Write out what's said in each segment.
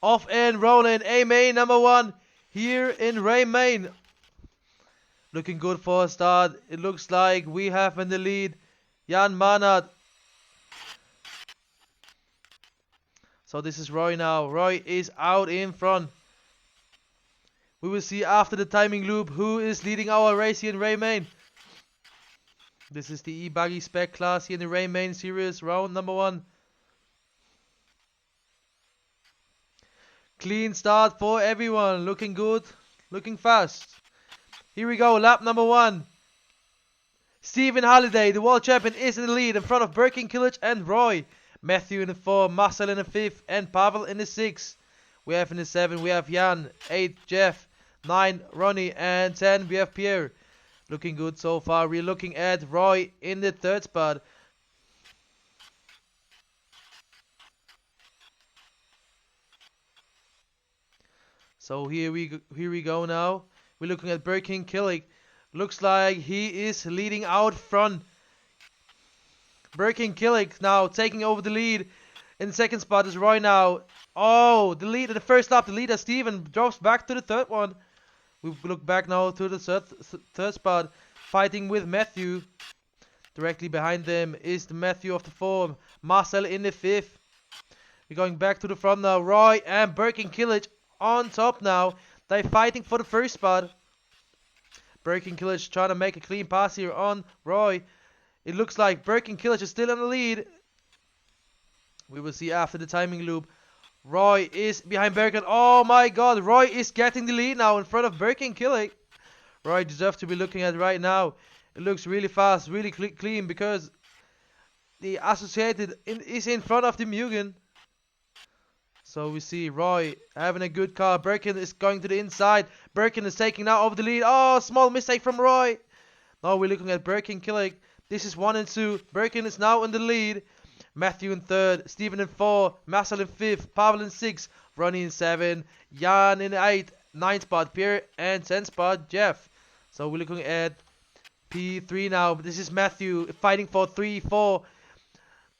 Off and rolling. A-Main number 1 here in Main. Looking good for a start. It looks like we have in the lead Jan Manat. So this is Roy now. Roy is out in front. We will see after the timing loop who is leading our race here in Main. This is the Buggy Spec class here in the Main series, round number 1. Clean start for everyone. Looking good. Looking fast. Here we go. Lap number 1. Stephen Halliday, the world champion, is in the lead in front of Birkin Kilic and Roy. Matthew in the 4, Marcel in the 5th, and Pavel in the 6. We have in the 7, we have Jan, 8, Jeff, 9, Ronnie, and 10, we have Pierre. Looking good so far. We're looking at Roy in the 3rd spot. So here we go now. We're looking at Birkin Kilic. Looks like he is leading out front. Birkin Kilic now taking over the lead. In the 2nd spot is Roy now. Oh, the lead in the 1st lap. The leader Steven drops back to the 3rd one. We look back now to the 3rd spot. Fighting with Matthew. Directly behind them is the Matthew of the 4. Marcel in the 5th. We're going back to the front now. Roy and Birkin Kilic on top now. They're fighting for the 1st spot. Birkin Kilic trying to make a clean pass here on Roy. It looks like Birkin Kilic is still in the lead. We will see after the timing loop. Roy is behind Birkin. Oh my god, Roy is getting the lead now in front of Birkin Kilic. Roy deserves to be looking at right now. It looks really fast, really clean because the Associated is in front of the Mugen. So we see Roy having a good car. Birkin is going to the inside. Birkin is taking now over the lead. Oh, small mistake from Roy. Now we're looking at Birkin Kilic. This is 1 and 2. Birkin is now in the lead. Matthew in 3rd. Steven in 4. Marcel in 5th. Pavel in 6. Ronnie in 7. Jan in 8. 9th spot Pierre. And 10th spot Jeff. So we're looking at P3 now. This is Matthew fighting for 3-4.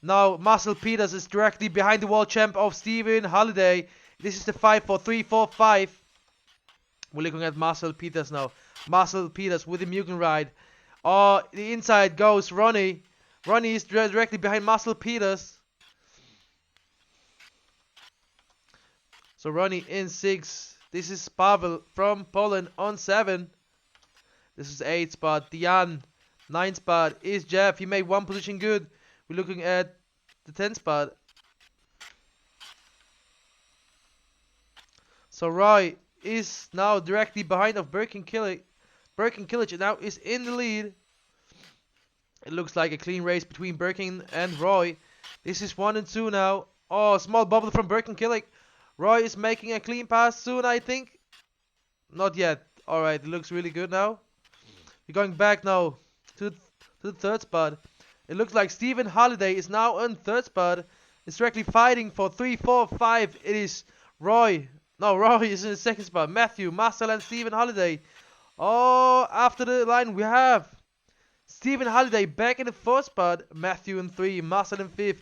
Now Marcel Peters is directly behind the world champ of Stephen Halliday. This is the fight for 3-4-5. We're looking at Marcel Peters now. Marcel Peters with the Mugen ride. Oh, the inside goes Ronnie. Ronnie is directly behind Marcel Peters. So Ronnie in 6. This is Pavel from Poland on 7. This is 8th spot. Diane. 9th spot is Jeff. He made 1 position good. We're looking at the 10th spot. So Roy is now directly behind of Birkin Kilic. Birkin Kilic now is in the lead. It looks like a clean race between Birkin and Roy. This is 1 and 2 now. Oh, small bubble from Birkin Kilic. Roy is making a clean pass soon, I think. Not yet. Alright, it looks really good now. We're going back now to the 3rd spot. It looks like Stephen Halliday is now on 3rd spot. It's directly fighting for 3-4-5. It is Roy. No, Roy is in the 2nd spot. Matthew, Marcel, and Stephen Halliday. Oh, after the line we have Stephen Halliday back in the 4th spot. Matthew in 3, Marcel in 5th.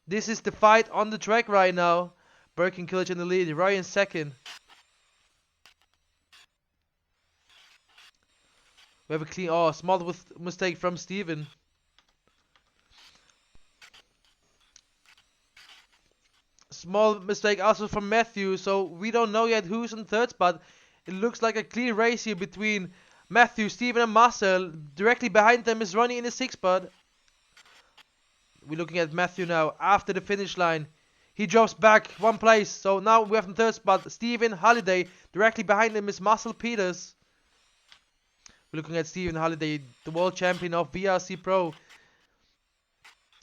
This is the fight on the track right now. Birkin Kilic in the lead. Roy in 2nd. We have a clean. Oh, small mistake from Stephen. Small mistake also from Matthew, so we don't know yet who's in 3rd spot. It looks like a clean race here between Matthew, Steven, and Marcel. Directly behind them is Ronnie in the 6th spot. We're looking at Matthew now after the finish line. He drops back 1 place, so now we have in 3rd spot Stephen Halliday. Directly behind him is Marcel Peters. We're looking at Stephen Halliday, the world champion of VRC Pro.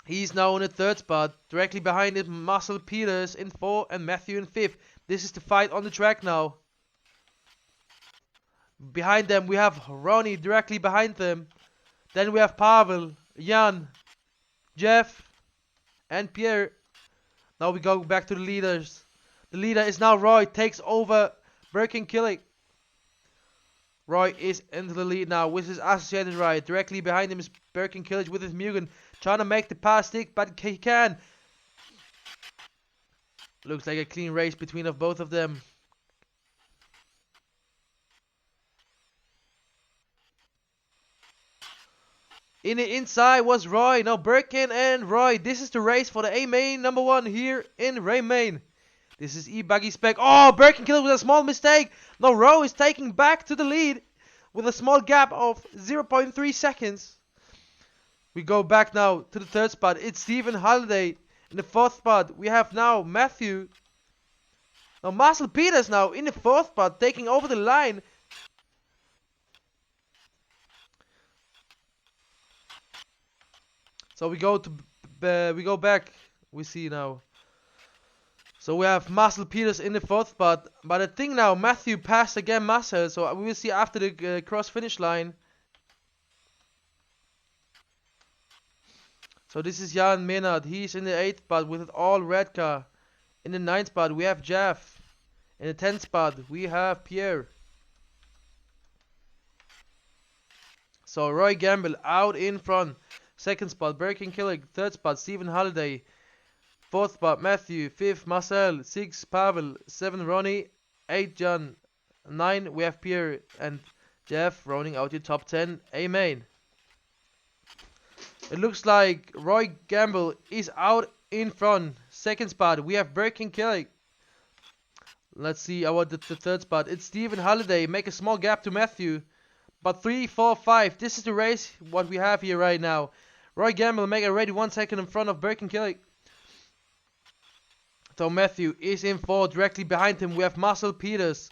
He's now in the 3rd spot. Directly behind him, Marcel Peters in 4 and Matthew in 5th. This is the fight on the track now. Behind them, we have Ronnie directly behind them. Then we have Pavel, Jan, Jeff, and Pierre. Now we go back to the leaders. The leader is now Roy. Takes over Birkin Kilic. Roy is into the lead now with his associated ride. Directly behind him is Birkin Kilic with his Mugen. Trying to make the pass stick, but he can. Looks like a clean race between of both of them. In the inside was Roy. Now Birkin and Roy. This is the race for the A main number 1 here in Ray Main. This is Buggy Spec. Oh, Birkin killed with a small mistake. Now Roy is taking back to the lead with a small gap of 0.3 seconds. We go back now to the 3rd spot. It's Stephen Holiday. In the 4th spot, we have now Matthew. Now Marcel Peters now in the 4th spot, taking over the line. So we go back. We see now. So we have Marcel Peters in the 4th spot. But I think now Matthew passed again Marcel. So we will see after the cross finish line. So this is Jan Menard. He's in the 8th spot with an all red car. In the 9th spot we have Jeff. In the 10th spot we have Pierre. So Roy Gamble out in front. 2nd spot Birkin Killick. 3rd spot Stephen Holiday. 4th spot Matthew. 5th Marcel. 6th Pavel. 7th Ronnie. 8th John. 9 we have Pierre and Jeff rounding out your top 10 A main. It looks like Roy Gamble is out in front. 2nd spot we have Birkin Killick. Let's see about the 3rd spot. It's Stephen Holiday. Make a small gap to Matthew. But 3, 4, 5. This is the race what we have here right now. Roy Gamble make already 1 second in front of Birkin Killick. So Matthew is in 4. Directly behind him we have Marcel Peters.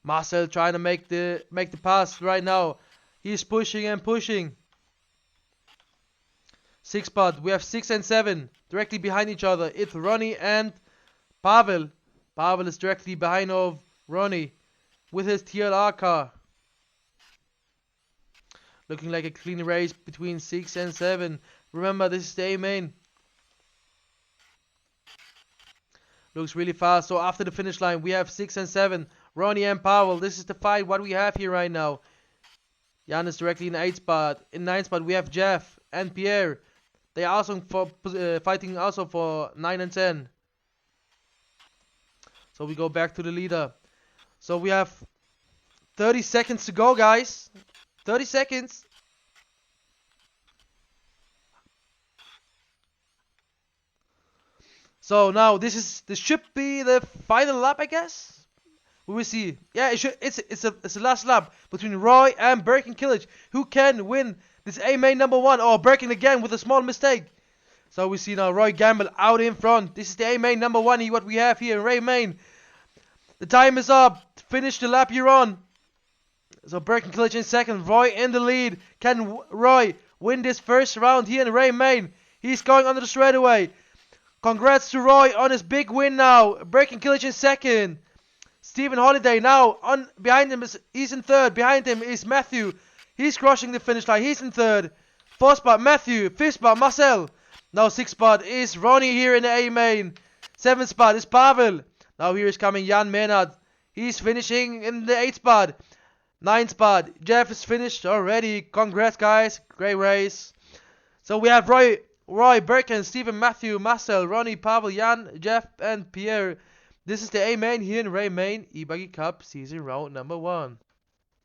Marcel trying to make the pass right now. He's pushing and pushing. 6th spot we have 6 and 7 directly behind each other. It's Ronnie and Pavel. Pavel is directly behind of Ronnie with his TLR car. Looking like a clean race between 6 and 7. Remember, this is the A main. Looks really fast. So after the finish line, we have 6 and 7. Ronnie and Pavel. This is the fight what we have here right now. Jan is directly in the 8th spot. In 9th spot, we have Jeff and Pierre. They are also fighting also for 9 and 10. So we go back to the leader. So we have 30 seconds to go, guys. 30 seconds. So now this should be the final lap, I guess. We will see. Yeah, it's the last lap between Roy and Birkin Killich. Who can win this A main number 1? Oh, Birkin again with a small mistake. So we see now Roy Gamble out in front. This is the A main number 1. What we have here in Ray Main. The time is up. Finish the lap you're on. So Birkin Killich in 2nd. Roy in the lead. Can Roy win this first round here in Ray Main? He's going under the straightaway. Congrats to Roy on his big win now. Birkin Killich in 2nd. Stephen Holiday now behind him he's in 3rd. Behind him is Matthew. He's crossing the finish line. He's in 3rd. 4th spot Matthew. 5th spot Marcel. Now 6th spot is Ronnie here in the A main. 7th spot is Pavel. Now here is coming Jan Menard. He's finishing in the 8th spot. 9th spot. Jeff is finished already. Congrats, guys. Great race. So we have Roy, Birkin, Stephen, Matthew, Marcel, Ronnie, Pavel, Jan, Jeff, and Pierre. This is the A main here in Ray Main, Buggy Cup season round number 1.